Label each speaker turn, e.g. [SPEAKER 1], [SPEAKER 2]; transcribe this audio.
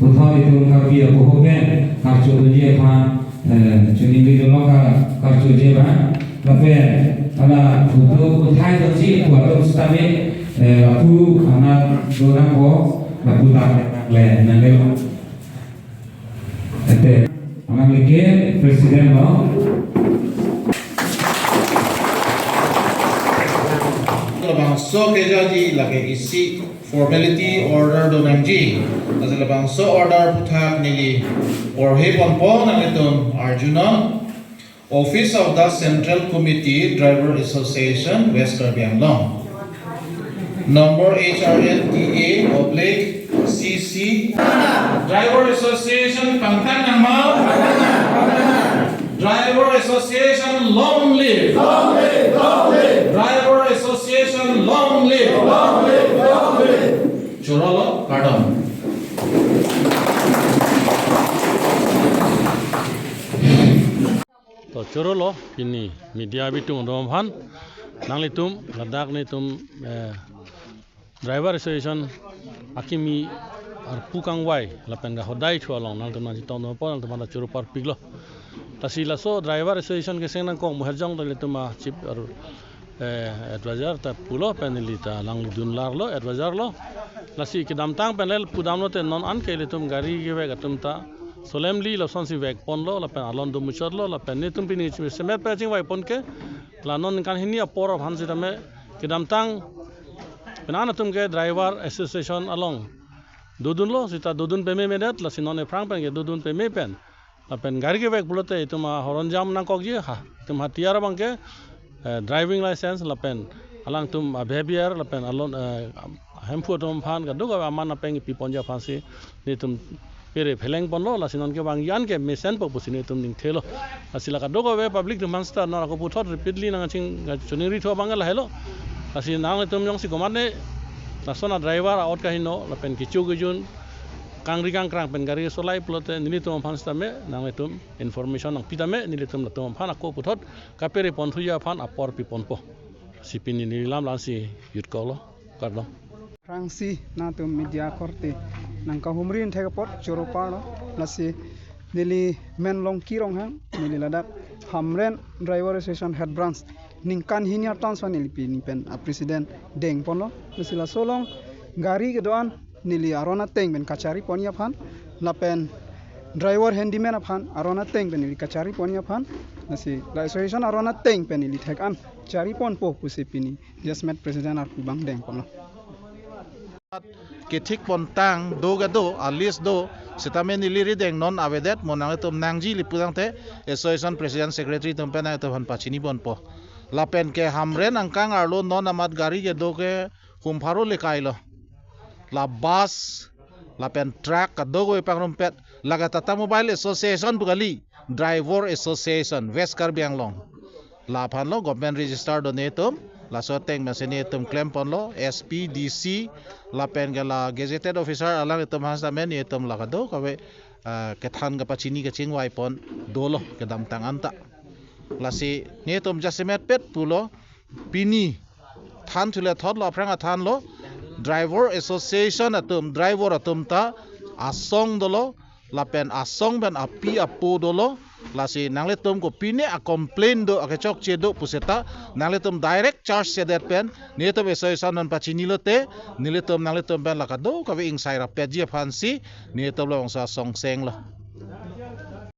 [SPEAKER 1] Puthal itu kaki aku hoken kartu dia pa jadi video lokal kartu dia pa tapi ala foto puthai tu sih buat tu setabe aku anak orang ko aku tak le nanti anak lagi presiden lo
[SPEAKER 2] labang so ke jadi lagi isi formality order donangji asal labang so order puthak nili or he ponpo nang iton Arjuna Office of the Central Committee Driver Association West Karbi Anglong number HRNTA/CC Driver Association Pangtan Nangmal Driver Association long live Driver Association long live Churalo pardon
[SPEAKER 3] to churolo ini media bitung dom han nanglitum ladak ni tum driver association akimi ar pukang wai lapen ga hodai thualong nang tum ton no pon tum na churu par piglo tasila so driver association ke seng nang kong muherjong dale tuma chief ar advisor ta pulo penelita lang dun larlo advisor lo lasi ke damtang panel pudamno te non an ke litum gari ke ve gatum ta solemnly lo sonsi vek ponlo la pen alon do muchorlo la pen netum pini semet paching wai pon ke la non kan hini apor of hansi tame ke damtang penana tum ke driver association along dudun lo sita dudun peme medet la sinon e frank pen ke dudun peme pen la pen gari ke vek bulote ituma horonjam nang kok ji ha tum hatiar bang ke driving license la pen alang tum behavior la pen alon hempu tum phan ga duga amana pen pi ponja phansi ni tum pere pheleng ponlo la sinon ke bang yan ke mesen po pusine tum ning thelo asila ka dogo we public demonster na ko puthot repeatedly nang ching chuning ri tho bangal helo asi nang tum yong si komane nasona driver out ka hino la pen kichu gujun kangri kang krang pen gari solai plote nili tum phan stame nang tum information nang pitame nili tum tum phan ko puthot ka pere pon thuya phan apor pi ponpo sipini nilam lansi yut kolo kardom
[SPEAKER 4] Rangsi na tum media korte nang ka humrin thega pot choro parno lasi nili men long kirong hang nili ladak hamren driver association head branch ningkan hinia tan so nili pi pen president deng ponlo lasila solong gari ke doan nili arona teng ben kachari ponia phan lapen driver handyman phan arona teng ben nili kachari ponia phan lasi association arona teng pen nili thekan chari pon po pusipini jasmet president ar kubang deng ponlo
[SPEAKER 2] ketik pontang do gado alis do sitamen iliri deng non avedet monang tum nangji lipudang te association president secretary tum pena to han pachini bonpo lapen ke hamren angkang arlo non amat gari ge do ke humpharo lekailo la bus lapen truck kado go ipang pet laga tata mobile association bugali driver association West Karbi Anglong la phan lo government register donetum la soteng masini tum claim ponlo SPDC la pen gala gazetted officer alang itum hasamen itum la kado kawe ke than ga pachini ke chingwai pon dolo ke dam tangan ta la si ni tum jasimet pet pulo pini than thule thot lo pranga than lo driver association atum driver atum ta asong dolo la pen asong ben api apo dolo la si nangle tum ko pine a complain do a chok che do puseta nangle tum direct charge se that pen ni tum association non pachini lote ni tum nangle tum ben la ka do ka we ing sai ra pe ji phan si ni tum lo sa song seng lo